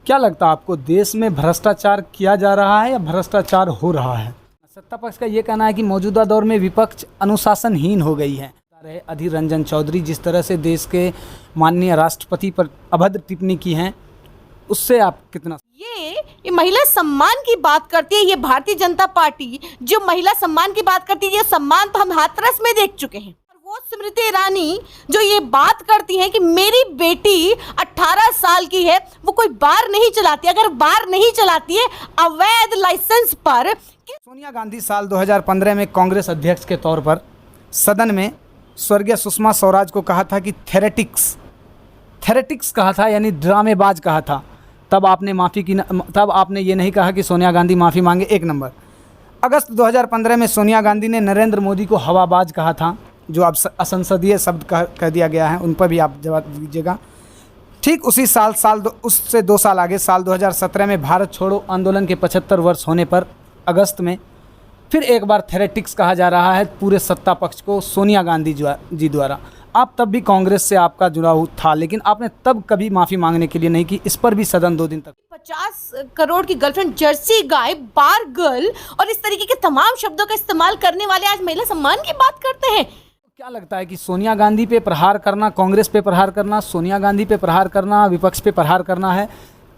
क्या लगता है आपको, देश में भ्रष्टाचार किया जा रहा है या भ्रष्टाचार हो रहा है? सत्ता पक्ष का ये कहना है कि मौजूदा दौर में विपक्ष अनुशासनहीन हो गई है। अधीर रंजन चौधरी जिस तरह से देश के माननीय राष्ट्रपति पर अभद्र टिप्पणी की है, उससे आप कितना? ये महिला सम्मान की बात करती है, ये भारतीय जनता पार्टी जो महिला सम्मान की बात करती है, ये सम्मान तो हम हाथरस में देख चुके हैं। वो स्मृति ईरानी जो ये बात करती है कि मेरी बेटी 18 साल की है, वो कोई बार नहीं चलाती, अगर बार नहीं चलाती है अवैध लाइसेंस पर। सोनिया गांधी साल 2015 में कांग्रेस अध्यक्ष के तौर पर सदन में स्वर्गीय सुषमा स्वराज को कहा था कि थेरेटिक्स कहा था, यानी ड्रामेबाज कहा था। तब आपने ये नहीं कहा कि सोनिया गांधी माफ़ी मांगे। 1 नंबर। अगस्त 2015 में सोनिया गांधी ने नरेंद्र मोदी को हवाबाज कहा था, जो अब असंसदीय शब्द कह दिया गया है, उन पर भी आप जवाब दीजिएगा। ठीक उसी उससे 2 साल आगे साल 2017 में भारत छोड़ो आंदोलन के 75 वर्ष होने पर अगस्त में फिर एक बार थेरेटिक्स कहा जा रहा है पूरे सत्ता पक्ष को सोनिया गांधी जी द्वारा। आप तब भी कांग्रेस से आपका जुड़ाव था, लेकिन आपने तब कभी माफ़ी मांगने के लिए नहीं की। इस पर भी सदन 2 दिन तक 50 करोड़ की गर्लफ्रेंड, जर्सी गाय, बार गर्ल और इस तरीके के तमाम शब्दों का इस्तेमाल करने वाले आज महिला सम्मान की बात करते हैं। क्या लगता है कि सोनिया गांधी पे प्रहार करना, कांग्रेस पे प्रहार करना, सोनिया गांधी पे प्रहार करना, विपक्ष पे प्रहार करना है?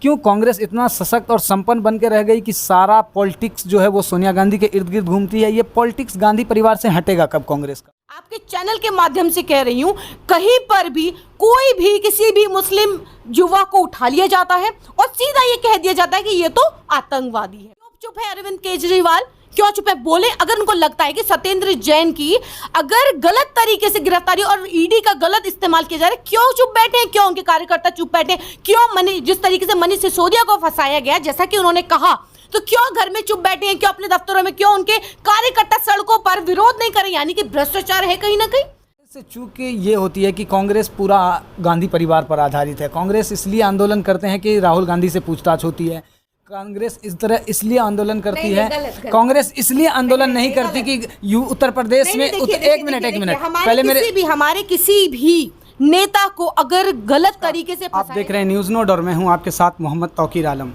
क्यों कांग्रेस इतना सशक्त और संपन्न बन के रह गई कि सारा पॉलिटिक्स जो है वो सोनिया गांधी के इर्द गिर्द घूमती है? ये पॉलिटिक्स गांधी परिवार से हटेगा कब कांग्रेस का? आपके चैनल के माध्यम से कह रही हूँ, कहीं पर भी कोई भी किसी भी मुस्लिम युवा को उठा लिया जाता है और सीधा ये कह दिया जाता है कि ये तो आतंकवादी है। चुप है अरविंद केजरीवाल, क्यों चुप है? बोले। अगर उनको लगता है कि सत्येंद्र जैन की अगर गलत तरीके से गिरफ्तारी और ईडी का गलत इस्तेमाल किया जा रहा है, क्यों चुप बैठे हैं? क्यों उनके कार्यकर्ता चुप बैठे हैं? क्यों जिस तरीके से मनीष सिसोदिया को फंसाया गया, जैसा कि उन्होंने कहा, तो क्यों घर में चुप बैठे हैं? क्यों अपने दफ्तरों में, क्यों उनके कार्यकर्ता सड़कों पर विरोध नहीं करें? यानी कि भ्रष्टाचार है कहीं ना कहीं। चूंकि ये होती है कि कांग्रेस पूरा गांधी परिवार पर आधारित है। कांग्रेस इसलिए आंदोलन करते हैं कि राहुल गांधी से पूछताछ होती है। कांग्रेस इस तरह इसलिए आंदोलन करती है, कांग्रेस इसलिए आंदोलन नहीं करती कि उत्तर प्रदेश में एक मिनट पहले हमारे किसी भी नेता को अगर गलत तरीके से आप देख रहे हैं न्यूज़ नोट और मैं हूं आपके साथ मोहम्मद तौकीर आलम।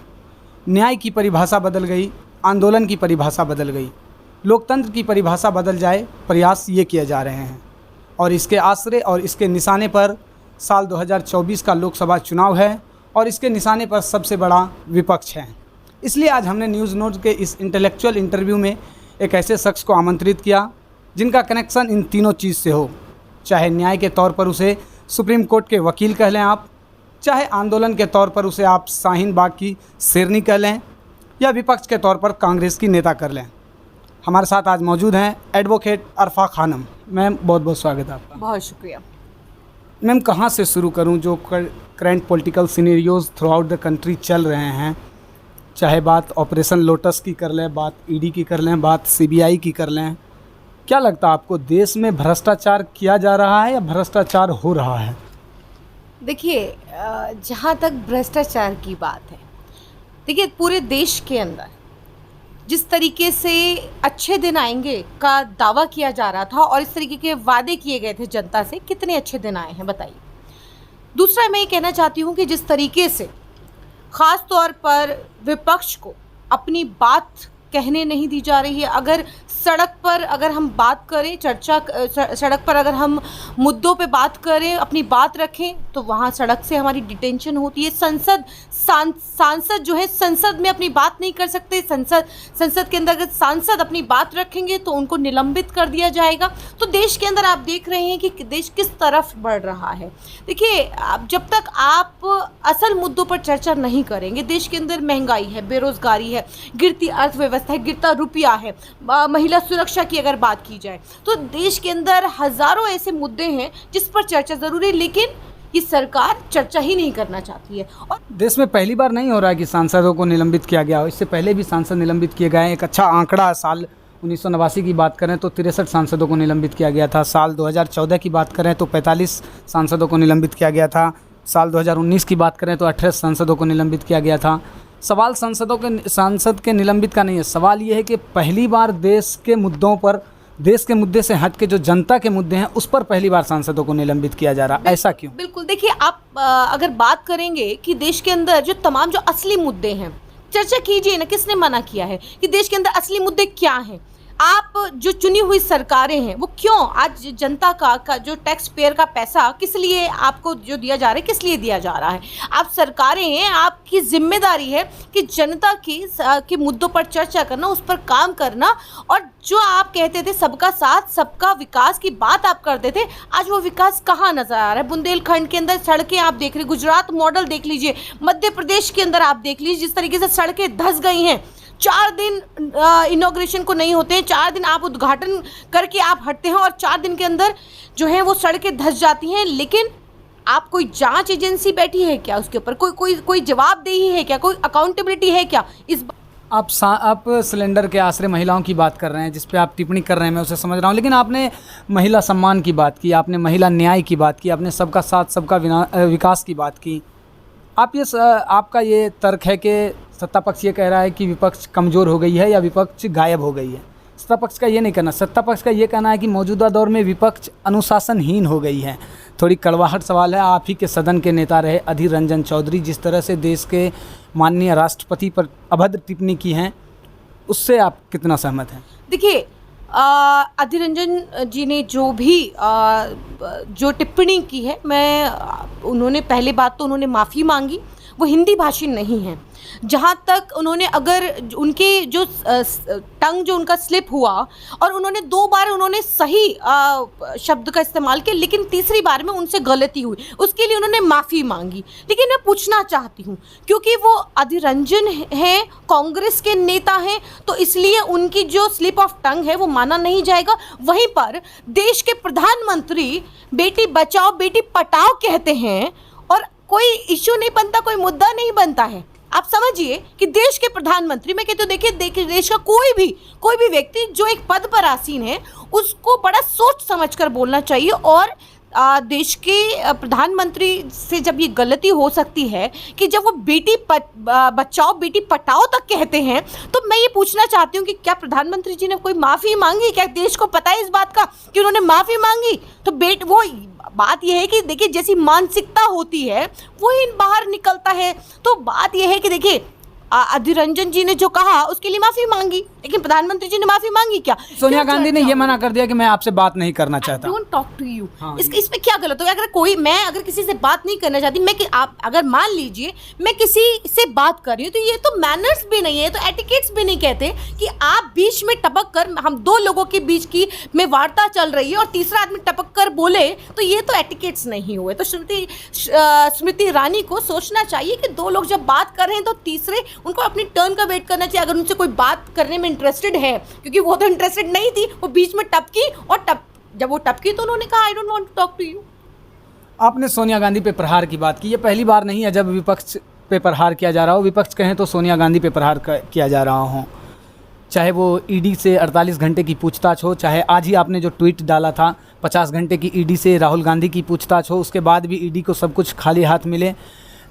न्याय की परिभाषा बदल गई, आंदोलन की परिभाषा बदल गई, लोकतंत्र की परिभाषा बदल जाए, प्रयास ये किए जा रहे हैं। और इसके आश्रय और इसके निशाने पर साल 2024 का लोकसभा चुनाव है और इसके निशाने पर सबसे बड़ा विपक्ष है। इसलिए आज हमने न्यूज़ नोट के इस इंटेलेक्चुअल इंटरव्यू में एक ऐसे शख्स को आमंत्रित किया जिनका कनेक्शन इन तीनों चीज़ से हो, चाहे न्याय के तौर पर उसे सुप्रीम कोर्ट के वकील कह लें आप, चाहे आंदोलन के तौर पर उसे आप शाहीन बाग की शेरनी कह लें, या विपक्ष के तौर पर कांग्रेस की नेता कर लें। हमारे साथ आज मौजूद हैं एडवोकेट अरफा खानम। मैम बहुत बहुत स्वागत है आपका। बहुत शुक्रिया। मैम कहाँ से शुरू करूँ? जो current political scenarios through out the country चल रहे हैं, चाहे बात ऑपरेशन लोटस की कर लें, बात ईडी की कर लें, बात सीबीआई की कर लें, क्या लगता है आपको, देश में भ्रष्टाचार किया जा रहा है या भ्रष्टाचार हो रहा है? देखिए, जहाँ तक भ्रष्टाचार की बात है, देखिए पूरे देश के अंदर जिस तरीके से अच्छे दिन आएंगे का दावा किया जा रहा था और इस तरीके के वादे किए गए थे जनता से, कितने अच्छे दिन आए हैं बताइए। दूसरा मैं ये कहना चाहती हूँ कि जिस तरीके से ख़ास तौर पर विपक्ष को अपनी बात कहने नहीं दी जा रही है, अगर सड़क पर अगर हम बात करें, सड़क पर अगर हम मुद्दों पे बात करें, अपनी बात रखें, तो वहाँ सड़क से हमारी डिटेंशन होती है। सांसद जो है संसद में अपनी बात नहीं कर सकते, संसद के अंदर अगर सांसद अपनी बात रखेंगे तो उनको निलंबित कर दिया जाएगा। तो देश के अंदर आप देख रहे हैं कि देश किस तरफ बढ़ रहा है। देखिए, जब तक आप असल मुद्दों पर चर्चा नहीं करेंगे, देश के अंदर महंगाई है, बेरोजगारी है, गिरती अर्थव्यवस्था है, गिरता रुपया है, महिला सुरक्षा की अगर बात की जाए, तो देश के अंदर हजारों ऐसे मुद्दे हैं जिस पर चर्चा जरूरी है, लेकिन ये सरकार चर्चा ही नहीं करना चाहती है। और देश में पहली बार नहीं हो रहा है कि सांसदों को निलंबित किया गया हो, इससे पहले भी सांसद निलंबित किए गए हैं। एक अच्छा आंकड़ा, साल 1989 की बात करें तो 63 सांसदों को निलंबित किया गया था। साल 2014 की बात करें तो 45 सांसदों को निलंबित किया गया था। साल 2019 की बात करें तो 18 सांसदों को निलंबित किया गया था। सवाल सांसद के निलंबित का नहीं है, सवाल ये है कि पहली बार देश के मुद्दों पर देश के मुद्दे से हट के जो जनता के मुद्दे हैं उस पर पहली बार सांसदों को निलंबित किया जा रहा है, ऐसा क्यों? बिल्कुल, देखिए आप अगर बात करेंगे कि देश के अंदर जो तमाम जो असली मुद्दे हैं, चर्चा कीजिए ना, किसने मना किया है कि देश के अंदर असली मुद्दे क्या हैं? आप जो चुनी हुई सरकारें हैं वो क्यों आज जनता का जो टैक्स पेयर का पैसा किस लिए आपको जो दिया जा रहा है, किस लिए दिया जा रहा है? आप सरकारें हैं, आपकी जिम्मेदारी है कि जनता के मुद्दों पर चर्चा करना, उस पर काम करना। और जो आप कहते थे सबका साथ सबका विकास की बात आप करते थे, आज वो विकास कहाँ नजर आ रहा है? बुंदेलखंड के अंदर सड़कें आप देख रहे, गुजरात मॉडल देख लीजिए, मध्य प्रदेश के अंदर आप देख लीजिए जिस तरीके से सड़कें धंस गई हैं। 4 दिन इनॉग्रेशन को नहीं होते हैं, 4 दिन आप उद्घाटन करके आप हटते हैं और 4 दिन के अंदर जो है वो सड़कें धंस जाती हैं। लेकिन आप कोई जांच एजेंसी बैठी है क्या उसके ऊपर? कोई जवाबदेही है क्या? कोई अकाउंटेबिलिटी है क्या? आप सिलेंडर के आश्रय महिलाओं की बात कर रहे हैं, जिस पे आप टिप्पणी कर रहे हैं, मैं उसे समझ रहा हूँ, लेकिन आपने महिला सम्मान की बात की, आपने महिला न्याय की बात की, आपने सबका साथ सबका विकास की बात की। आपका ये तर्क है कि सत्ता पक्ष ये कह रहा है कि विपक्ष कमज़ोर हो गई है या विपक्ष गायब हो गई है। सत्ता पक्ष का ये नहीं कहना, सत्ता पक्ष का ये कहना है कि मौजूदा दौर में विपक्ष अनुशासनहीन हो गई है। थोड़ी कड़वाहट सवाल है। आप ही के सदन के नेता रहे अधीर रंजन चौधरी, जिस तरह से देश के माननीय राष्ट्रपति पर अभद्र टिप्पणी की हैं, उससे आप कितना सहमत हैं? देखिए, अधीर रंजन जी ने जो भी जो टिप्पणी की है, उन्होंने पहले बात तो उन्होंने माफ़ी मांगी, वो हिंदी भाषी नहीं है। जहाँ तक उन्होंने अगर उनके जो टंग जो उनका स्लिप हुआ और उन्होंने 2 बार उन्होंने सही शब्द का इस्तेमाल किया, लेकिन तीसरी बार में उनसे गलती हुई, उसके लिए उन्होंने माफ़ी मांगी। लेकिन मैं पूछना चाहती हूँ, क्योंकि वो अधीर रंजन हैं, कांग्रेस के नेता हैं, तो इसलिए उनकी जो स्लिप ऑफ टंग है वो माना नहीं जाएगा। वहीं पर देश के प्रधानमंत्री बेटी बचाओ बेटी पढ़ाओ कहते हैं और कोई इश्यू नहीं बनता, कोई मुद्दा नहीं बनता है। आप समझिए कि देश के प्रधानमंत्री, मैं कहती हूँ, देखिए देश का कोई भी व्यक्ति जो एक पद पर आसीन है उसको बड़ा सोच समझकर बोलना चाहिए। और देश के प्रधानमंत्री से जब ये गलती हो सकती है कि जब वो बेटी बचाओ बेटी पढ़ाओ तक कहते हैं, तो मैं ये पूछना चाहती हूँ कि क्या प्रधानमंत्री जी ने कोई माफ़ी मांगी? क्या देश को पता है इस बात का कि उन्होंने माफ़ी मांगी? तो वो बात यह है कि देखिए, जैसी मानसिकता होती है वही बाहर निकलता है। तो बात यह है कि देखिए, अधीर रंजन जी ने जो कहा उसके लिए माफ़ी मांगी, लेकिन प्रधानमंत्री जी ने माफ़ी मांगी क्या? सोनिया गांधी ने ये मना कर दिया कि मैं आपसे बात नहीं करना चाहता। Don't talk to you. इसमें क्या गलत हो? अगर किसी से बात नहीं करना चाहती, आप अगर मान लीजिए मैं किसी से बात कर रही हूँ, तो ये तो मैनर्स भी नहीं है, तो एटिकेट्स भी नहीं कहते कि आप बीच में टपक कर, हम 2 लोगों के बीच की में वार्ता चल रही है और तीसरा आदमी टपक कर बोले, तो ये तो एटिकेट्स नहीं हुए। तो स्मृति ईरानी को सोचना चाहिए कि 2 लोग जब बात कर रहे हैं तो तीसरे उनको अपनी टर्न का वेट करना चाहिए। अगर उनसे कोई बात करने में इंटरेस्टेड है, क्योंकि वो तो इंटरेस्टेड नहीं थी, वो बीच में टपकी और जब वो टपकी तो उन्होंने कहा I don't want to talk to you. आपने सोनिया गांधी पे प्रहार की बात की। ये पहली बार नहीं है जब विपक्ष पे प्रहार किया जा रहा हो। विपक्ष कहें तो सोनिया गांधी पे प्रहार किया जा रहा हो, चाहे वो ईडी से 48 घंटे की पूछताछ हो, चाहे आज ही आपने जो ट्वीट डाला था 50 घंटे की ईडी से राहुल गांधी की पूछताछ हो, उसके बाद भी ईडी को सब कुछ खाली हाथ मिले।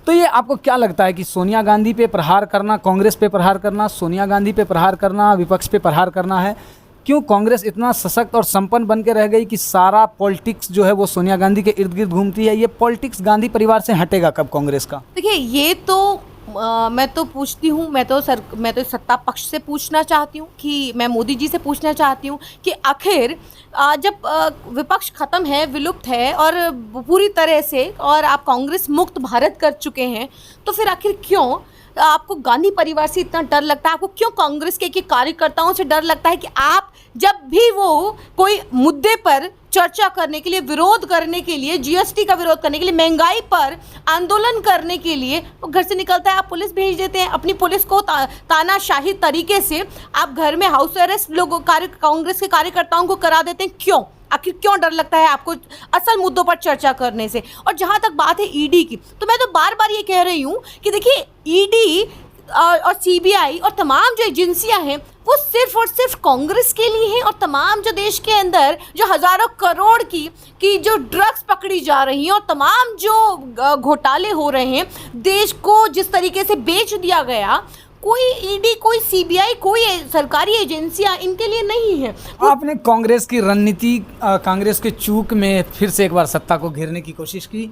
तो ये आपको क्या लगता है कि सोनिया गांधी पे प्रहार करना, कांग्रेस पे प्रहार करना, सोनिया गांधी पे प्रहार करना, विपक्ष पे प्रहार करना है? क्यों कांग्रेस इतना सशक्त और संपन्न बन के रह गई कि सारा पॉलिटिक्स जो है वो सोनिया गांधी के इर्द गिर्द घूमती है? ये पॉलिटिक्स गांधी परिवार से हटेगा कब कांग्रेस का? देखिए, ये तो मैं तो पूछती हूँ, मैं तो सत्ता पक्ष से पूछना चाहती हूँ कि मैं मोदी जी से पूछना चाहती हूँ कि आखिर जब विपक्ष खत्म है, विलुप्त है और पूरी तरह से, और आप कांग्रेस मुक्त भारत कर चुके हैं, तो फिर आखिर क्यों आपको गांधी परिवार से इतना डर लगता है? आपको क्यों कांग्रेस के कार्यकर्ताओं से डर लगता है कि आप जब भी वो कोई मुद्दे पर चर्चा करने के लिए, विरोध करने के लिए, जीएसटी का विरोध करने के लिए, महंगाई पर आंदोलन करने के लिए वो घर से निकलता है, आप पुलिस भेज देते हैं? अपनी पुलिस को तानाशाही तरीके से आप घर में हाउस अरेस्ट कांग्रेस के कार्यकर्ताओं को करा देते हैं। क्यों? आखिर क्यों डर लगता है आपको असल मुद्दों पर चर्चा करने से? और जहाँ तक बात है ईडी की, तो मैं तो बार बार ये कह रही हूँ कि देखिए, ईडी और सीबीआई और तमाम जो एजेंसियां हैं वो सिर्फ और सिर्फ कांग्रेस के लिए हैं। और तमाम जो देश के अंदर जो हज़ारों करोड़ की जो ड्रग्स पकड़ी जा रही हैं और तमाम जो घोटाले हो रहे हैं, देश को जिस तरीके से बेच दिया गया, कोई ईडी, कोई सीबीआई, कोई सरकारी एजेंसियां इनके लिए नहीं है। आपने कांग्रेस की रणनीति, कांग्रेस के चूक में फिर से एक बार सत्ता को घेरने की कोशिश की।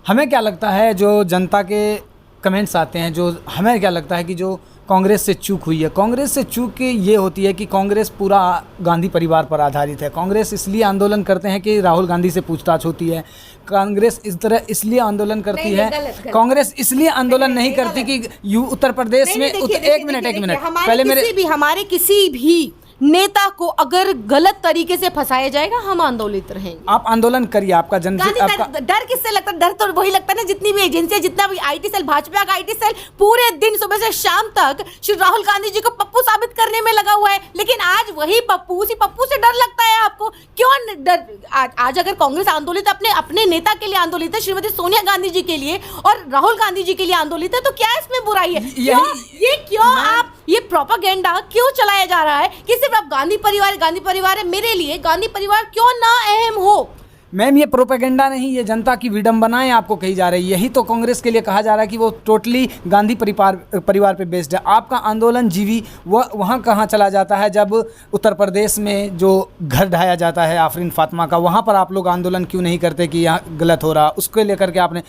हमें क्या लगता है, जो जनता के कमेंट्स आते हैं, जो हमें क्या लगता है कि जो कांग्रेस से चूक हुई है, कांग्रेस से चूक ये होती है कि कांग्रेस पूरा गांधी परिवार पर आधारित है। कांग्रेस इसलिए आंदोलन करते हैं कि राहुल गांधी से पूछताछ होती है। कांग्रेस इस तरह इसलिए आंदोलन करती है। कांग्रेस इसलिए आंदोलन नहीं करती कि उत्तर प्रदेश में एक मिनट पहले हमारे किसी भी नेता को अगर गलत तरीके से फंसाया जाएगा, हम आंदोलित रहेंगे। आप आंदोलन करिए, आपका डर किससे लगता है? डर तो वही लगता है ना, जितनी भी एजेंसी, जितना भी आईटी सेल, भाजपा का आईटी सेल पूरे दिन सुबह से शाम तक श्री राहुल गांधी जी को पप्पू साबित करने में लगा हुआ है। लेकिन आज वही पप्पू, उसी पप्पू से डर लगता है आपको? क्यों डर? आज अगर कांग्रेस आंदोलित अपने नेता के लिए आंदोलित है, श्रीमती सोनिया गांधी जी के लिए और राहुल गांधी जी के लिए आंदोलित है, तो क्या इसमें बुराई है? क्यों आप ये प्रोपेगेंडा क्यों चलाया जा रहा है कि सिर्फ आप गांधी परिवार है? मेरे लिए गांधी परिवार क्यों ना अहम हो? मैम, ये प्रोपेगेंडा नहीं, ये जनता की विडंबनाएं आपको कही जा रही है। यही तो कांग्रेस के लिए कहा जा रहा है कि वो टोटली गांधी परिवार पे बेस्ड है। आपका आंदोलन जीवी वहाँ कहाँ चला जाता है जब उत्तर प्रदेश में जो घर ढाया जाता है आफरीन फातिमा का, वहाँ पर आप लोग आंदोलन क्यों नहीं करते कि यहाँ गलत हो रहा? उसको लेकर के आपने,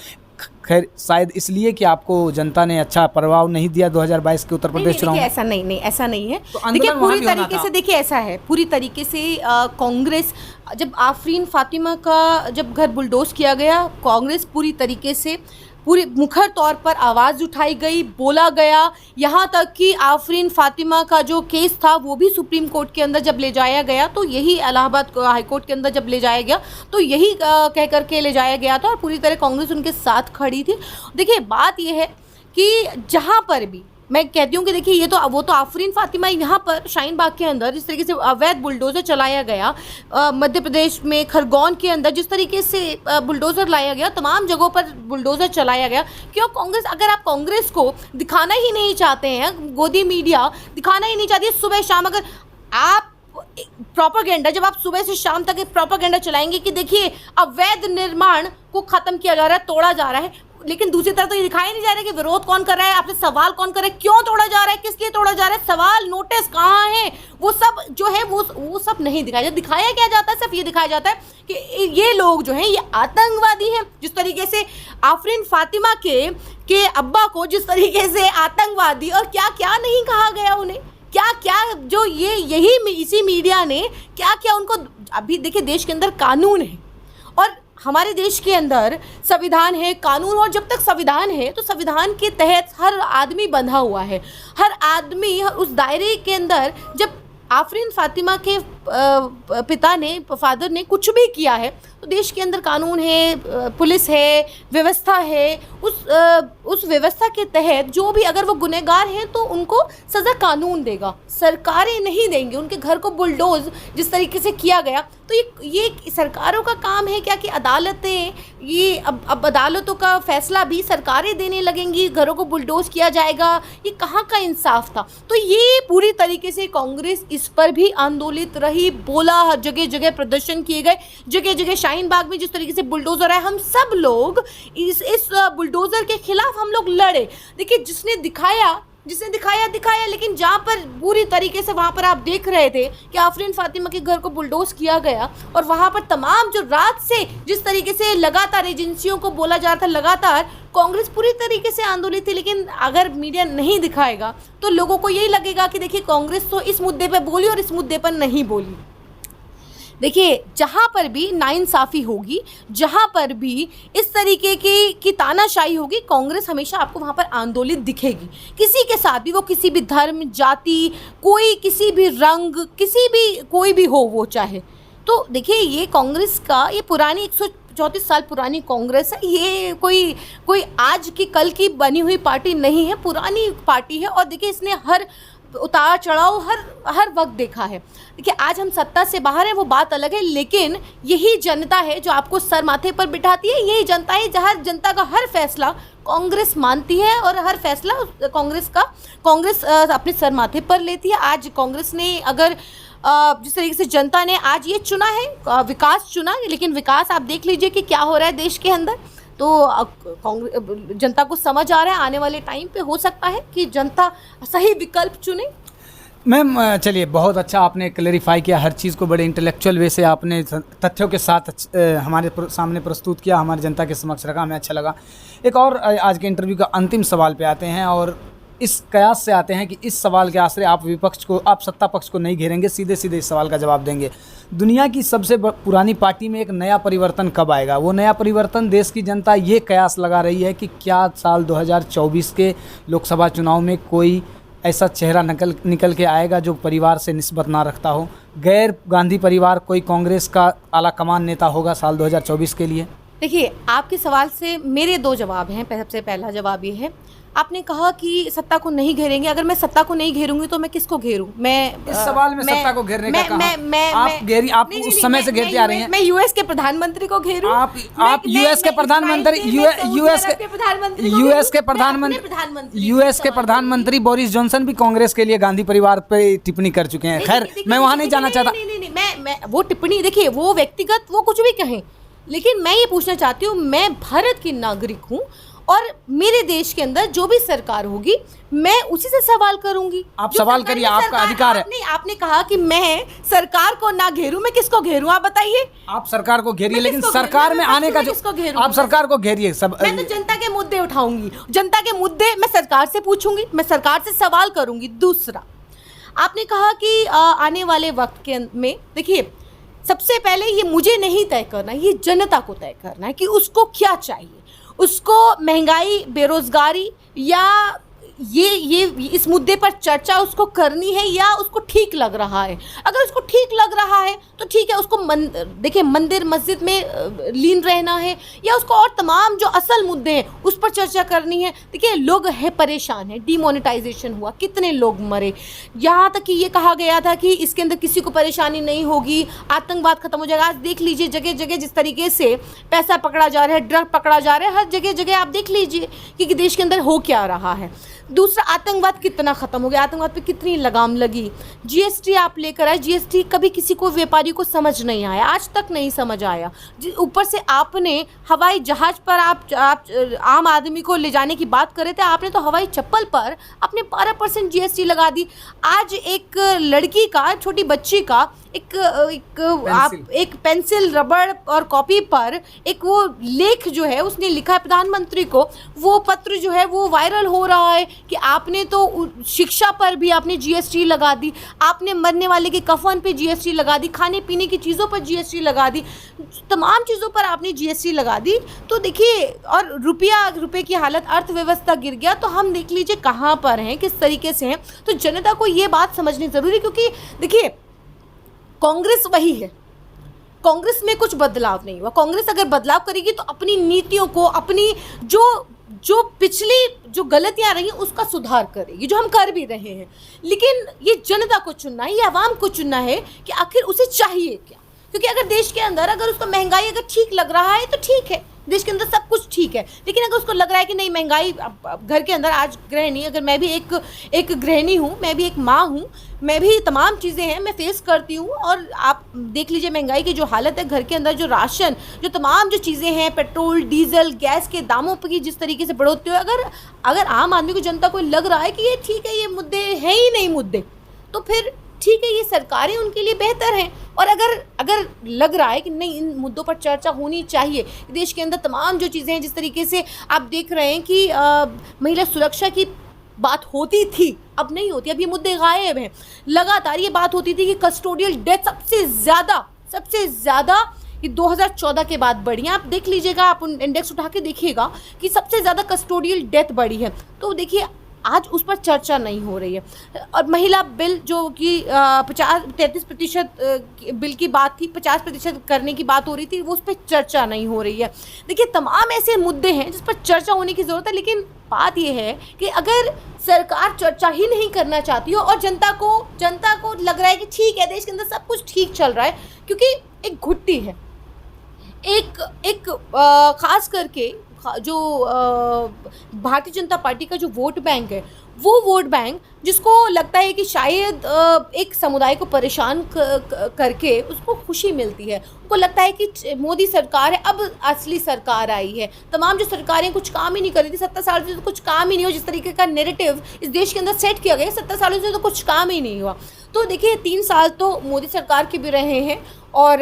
खैर शायद इसलिए कि आपको जनता ने अच्छा प्रभाव नहीं दिया 2022 के उत्तर प्रदेश चुनाव। ऐसा नहीं है। तो देखिए पूरी तरीके से, देखिए ऐसा है, पूरी तरीके से कांग्रेस, जब आफरीन फातिमा का जब घर बुलडोज किया गया, कांग्रेस पूरी तरीके से पूरी मुखर तौर पर आवाज़ उठाई गई, बोला गया। यहाँ तक कि आफरीन फातिमा का जो केस था वो भी सुप्रीम कोर्ट के अंदर जब ले जाया गया, तो यही इलाहाबाद हाई कोर्ट के अंदर जब ले जाया गया, तो यही कह करके ले जाया गया था और पूरी तरह कांग्रेस उनके साथ खड़ी थी। देखिए बात यह है कि जहाँ पर भी मैं कहती हूँ कि देखिए ये तो वो तो आफरीन फातिमा यहाँ पर शाहीन बाग के अंदर जिस तरीके से अवैध बुलडोज़र चलाया गया, मध्य प्रदेश में खरगोन के अंदर जिस तरीके से बुलडोज़र लाया गया, तमाम जगहों पर बुलडोज़र चलाया गया। क्यों कांग्रेस, अगर आप कांग्रेस को दिखाना ही नहीं चाहते हैं, गोदी मीडिया दिखाना ही नहीं चाहती है, सुबह शाम अगर आप प्रोपेगेंडा, जब आप सुबह से शाम तक प्रोपेगेंडा चलाएंगे कि देखिए अवैध निर्माण को ख़त्म किया जा रहा है, तोड़ा जा रहा है, लेकिन दूसरी तरफ तो ये दिखाया नहीं जा रहा है कि विरोध कौन कर रहा है, आपसे सवाल कौन कर रहा है, क्यों तोड़ा जा रहा है, किस लिए तोड़ा जा रहा है, सवाल नोटिस कहाँ है, वो सब जो है वो सब नहीं दिखाया जाता। दिखाया क्या जाता है? सिर्फ ये दिखाया जाता है कि ये लोग जो हैं ये आतंकवादी हैं। जिस तरीके से आफरीन फातिमा के अब्बा को जिस तरीके से आतंकवादी और क्या क्या नहीं कहा गया उन्हें, क्या क्या जो इसी मीडिया ने क्या क्या उनको, अभी देखिए देश के अंदर कानून है और हमारे देश के अंदर संविधान है, कानून, और जब तक संविधान है तो संविधान के तहत हर आदमी बंधा हुआ है। हर आदमी उस दायरे के अंदर, जब आफरीन फातिमा के पिता ने, फादर ने कुछ भी किया है तो देश के अंदर कानून है, पुलिस है, व्यवस्था है। उस व्यवस्था के तहत जो भी अगर वो गुनहगार हैं तो उनको सज़ा कानून देगा, सरकारें नहीं देंगे। उनके घर को बुलडोज जिस तरीके से किया गया, तो ये सरकारों का काम है क्या कि अदालतें, ये अब अदालतों का फैसला भी सरकारें देने लगेंगी, घरों को बुलडोज किया जाएगा? ये कहाँ का इंसाफ था? तो ये पूरी तरीके से कांग्रेस इस पर भी आंदोलित रही, बोला, हर जगह जगह प्रदर्शन किए गए, जगह जगह शाहीन बाग में जिस तरीके से बुलडोजर है, हम सब लोग इस बुलडोजर के खिलाफ हम लोग लड़े। देखिए जिसने दिखाया, लेकिन जहाँ पर पूरी तरीके से वहाँ पर आप देख रहे थे कि आफरीन फातिमा के घर को बुलडोज किया गया और वहाँ पर तमाम जो रात से जिस तरीके से लगातार एजेंसियों को बोला जा रहा था, लगातार कांग्रेस पूरी तरीके से आंदोलित थी। लेकिन अगर मीडिया नहीं दिखाएगा तो लोगों को यही लगेगा कि देखिए कांग्रेस तो इस मुद्दे पर बोली और इस मुद्दे पर नहीं बोली। देखिए जहाँ पर भी नाइंसाफ़ी होगी, जहाँ पर भी इस तरीके की तानाशाही होगी, कांग्रेस हमेशा आपको वहाँ पर आंदोलित दिखेगी। किसी के साथ भी, वो किसी भी धर्म, जाति, कोई किसी भी रंग, कोई भी हो वो चाहे। तो देखिए ये कांग्रेस का, ये पुरानी 134 साल पुरानी कांग्रेस है। ये कोई आज की कल की बनी हुई पार्टी नहीं है, पुरानी पार्टी है। और देखिए इसने हर उतार चढ़ाव हर वक्त देखा है। देखिए आज हम सत्ता से बाहर हैं, वो बात अलग है, लेकिन यही जनता है जो आपको सर माथे पर बिठाती है। यही जनता है जहाँ जनता का हर फैसला कांग्रेस मानती है और हर फैसला कांग्रेस अपने सर माथे पर लेती है। आज कांग्रेस ने अगर जिस तरीके से जनता ने आज ये चुना है, विकास चुना, लेकिन विकास आप देख लीजिए कि क्या हो रहा है देश के अंदर। तो कांग्रेस जनता को समझ आ रहा है, आने वाले टाइम पे हो सकता है कि जनता सही विकल्प चुने। मैम चलिए, बहुत अच्छा आपने क्लेरिफाई किया, हर चीज़ को बड़े इंटेलेक्चुअल वे से आपने तथ्यों के साथ हमारे सामने प्रस्तुत किया, हमारी जनता के समक्ष रखा, हमें अच्छा लगा। एक और आज के इंटरव्यू का अंतिम सवाल पे आते हैं और इस कयास से आते हैं कि इस सवाल के आश्रय आप सत्ता पक्ष को नहीं घेरेंगे, सीधे सीधे इस सवाल का जवाब देंगे। दुनिया की सबसे पुरानी पार्टी में एक नया परिवर्तन कब आएगा? वो नया परिवर्तन देश की जनता ये कयास लगा रही है कि क्या साल 2024 के लोकसभा चुनाव में कोई ऐसा चेहरा निकल के आएगा जो परिवार से निस्बत ना रखता हो, गैर गांधी परिवार, कोई कांग्रेस का आला कमान नेता होगा साल 2024 के लिए? देखिए, आपके सवाल से मेरे दो जवाब हैं। सबसे पहला जवाब ये है, आपने कहा कि सत्ता को नहीं घेरेंगे। अगर मैं सत्ता को नहीं घेरूंगी तो मैं किसको घेरूं? मैं इस सवाल में सत्ता को घेरने का कहा? आप उस समय से घेरते आ रही हैं। मैं यूएस के प्रधानमंत्री को घेरूं? आप यूएस के प्रधानमंत्री यूएस के प्रधानमंत्री बोरिस जॉनसन भी कांग्रेस के लिए गांधी परिवार पे टिप्पणी कर चुके हैं। खैर, मैं वहां नहीं जाना चाहता। नहीं, मैं वो टिप्पणी, देखिए, वो व्यक्तिगत, वो कुछ भी कहें, लेकिन मैं ये पूछना चाहती हूँ, मैं भारत की नागरिक हूँ और मेरे देश के अंदर जो भी सरकार होगी मैं उसी से सवाल करूंगी। आप सवाल करिए, आपका अधिकार है। आपने कहा कि मैं सरकार को ना घेरूं, मैं किसको घेरूं? आप बताइए। आप सरकार को घेरिए, लेकिन सरकार में आने का जो आप सरकार को घेरिए सब। मैं तो जनता के मुद्दे उठाऊंगी, जनता के मुद्दे मैं सरकार से पूछूंगी, मैं सरकार से सवाल करूंगी। दूसरा, आपने कहा कि आने वाले वक्त के में, देखिए, सबसे पहले ये मुझे नहीं तय करना, ये जनता को तय करना है कि उसको क्या चाहिए। उसको महंगाई, बेरोजगारी या ये इस मुद्दे पर चर्चा उसको करनी है या उसको ठीक लग रहा है। अगर उसको ठीक लग रहा है तो ठीक है, उसको देखिए, मंदिर मस्जिद में लीन रहना है या उसको और तमाम जो असल मुद्दे हैं उस पर चर्चा करनी है। देखिए, लोग है परेशान है, डिमोनेटाइजेशन हुआ, कितने लोग मरे, यहाँ तक कि ये कहा गया था कि इसके अंदर किसी को परेशानी नहीं होगी, आतंकवाद खत्म हो जाएगा। आज देख लीजिए, जगह जगह जिस तरीके से पैसा पकड़ा जा रहा है, ड्रग पकड़ा जा रहा है, हर जगह जगह आप देख लीजिए कि देश के अंदर हो क्या रहा है। दूसरा, आतंकवाद कितना खत्म हो गया, आतंकवाद पे कितनी लगाम लगी। जीएसटी आप लेकर आए, जीएसटी कभी किसी को, व्यापारी को समझ नहीं आया, आज तक नहीं समझ आया। ऊपर से आपने हवाई जहाज पर आप आम आदमी को ले जाने की बात कर रहे थे, आपने तो हवाई चप्पल पर आपने 12% जीएसटी लगा दी। आज एक लड़की का, छोटी बच्ची का एक पेंसिल, रबड़ और कॉपी पर एक वो लेख जो है उसने लिखा है प्रधानमंत्री को, वो पत्र जो है वो वायरल हो रहा है कि आपने तो शिक्षा पर भी आपने जीएसटी लगा दी, आपने मरने वाले के कफन पे जीएसटी लगा दी, खाने पीने की चीज़ों पर जीएसटी लगा दी, तमाम चीज़ों पर आपने जीएसटी लगा दी। तो देखिए, और रुपये की हालत, अर्थव्यवस्था गिर गया। तो हम देख लीजिए कहाँ पर हैं, किस तरीके से हैं। तो जनता को ये बात समझनी ज़रूरी, क्योंकि देखिए, कांग्रेस वही है, कांग्रेस में कुछ बदलाव नहीं हुआ। कांग्रेस अगर बदलाव करेगी तो अपनी नीतियों को, अपनी जो पिछली जो गलतियां रही उसका सुधार करेगी, जो हम कर भी रहे हैं। लेकिन ये जनता को चुनना है, ये आवाम को चुनना है कि आखिर उसे चाहिए क्या। क्योंकि अगर देश के अंदर, अगर उसको महंगाई अगर ठीक लग रहा है तो ठीक है, देश के अंदर सब कुछ ठीक है। लेकिन अगर उसको लग रहा है कि नहीं, महंगाई, घर के अंदर आज गृहिणी, अगर मैं भी एक गृहिणी हूँ, मैं भी एक माँ हूँ, मैं भी तमाम चीज़ें हैं मैं फेस करती हूँ। और आप देख लीजिए महंगाई की जो हालत है, घर के अंदर जो राशन, जो तमाम जो चीज़ें हैं, पेट्रोल, डीजल, गैस के दामों पर जिस तरीके से बढ़ोतरी हो, अगर आम आदमी को, जनता को लग रहा है कि ये ठीक है, ये मुद्दे हैं ही नहीं मुद्दे, तो फिर ठीक है, ये सरकारें उनके लिए बेहतर हैं। और अगर लग रहा है कि नहीं, इन मुद्दों पर चर्चा होनी चाहिए, देश के अंदर तमाम जो चीज़ें हैं, जिस तरीके से आप देख रहे हैं कि महिला सुरक्षा की बात होती थी, अब नहीं होती, अब ये मुद्दे गायब हैं। लगातार ये बात होती थी कि कस्टोडियल डेथ सबसे ज़्यादा ये 2014 के बाद बढ़ी है। आप देख लीजिएगा, आप इंडेक्स उठा के देखिएगा कि सबसे ज़्यादा कस्टोडियल डेथ बढ़ी है। तो देखिए, आज उस पर चर्चा नहीं हो रही है। और महिला बिल जो कि 33% बिल की बात थी, 50% करने की बात हो रही थी, वो उस पर चर्चा नहीं हो रही है। देखिए, तमाम ऐसे मुद्दे हैं जिस पर चर्चा होने की ज़रूरत है। लेकिन बात यह है कि अगर सरकार चर्चा ही नहीं करना चाहती हो और जनता को लग रहा है कि ठीक है, देश के अंदर सब कुछ ठीक चल रहा है, क्योंकि एक घुट्टी है, एक खास भारतीय जनता पार्टी का जो वोट बैंक है, वो वोट बैंक जिसको लगता है कि शायद एक समुदाय को परेशान करके उसको खुशी मिलती है, उनको लगता है कि मोदी सरकार है, अब असली सरकार आई है। तमाम जो सरकारें कुछ काम ही नहीं कर रही थी 70 साल से, तो कुछ काम ही नहीं हुआ। जिस तरीके का नैरेटिव इस देश के अंदर सेट किया गया 70 सालों से, तो कुछ काम ही नहीं हुआ। तो देखिए 3 साल तो मोदी सरकार के भी रहे हैं और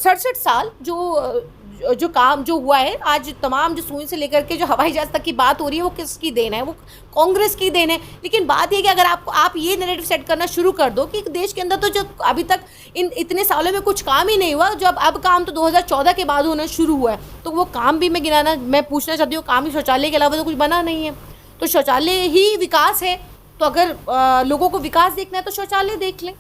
67 साल जो काम जो हुआ है, आज तमाम जो सुई से लेकर के जो हवाई जहाज तक की बात हो रही है, वो किसकी देन है? वो कांग्रेस की देन है। लेकिन बात ये कि अगर आप ये नैरेटिव सेट करना शुरू कर दो कि देश के अंदर तो जो अभी तक इतने सालों में कुछ काम ही नहीं हुआ, जो अब काम तो 2014 के बाद होना शुरू हुआ है, तो वो काम भी मैं पूछना चाहती हूँ, काम ही शौचालय के अलावा तो कुछ बना नहीं है। तो शौचालय ही विकास है, तो अगर लोगों को विकास देखना है तो शौचालय देख लें।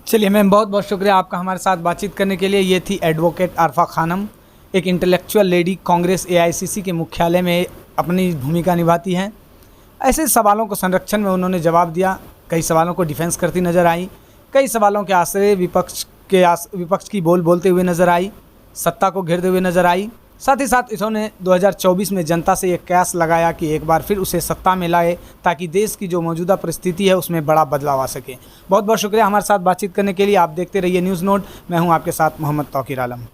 चलिए मैम, बहुत बहुत शुक्रिया आपका हमारे साथ बातचीत करने के लिए। ये थी एडवोकेट अरफा खानम, एक इंटेलेक्चुअल लेडी, कांग्रेस एआईसीसी के मुख्यालय में अपनी भूमिका निभाती हैं। ऐसे सवालों को संरक्षण में उन्होंने जवाब दिया, कई सवालों को डिफेंस करती नज़र आई, कई सवालों के आश्रय विपक्ष की बोलते हुए नज़र आई, सत्ता को घेरते हुए नज़र आई। साथ ही साथ इन्होंने 2024 में जनता से एक कयास लगाया कि एक बार फिर उसे सत्ता में लाए, ताकि देश की जो मौजूदा परिस्थिति है उसमें बड़ा बदलाव आ सके। बहुत बहुत शुक्रिया हमारे साथ बातचीत करने के लिए। आप देखते रहिए न्यूज़ नोट। मैं हूं आपके साथ मोहम्मद तौकीर आलम।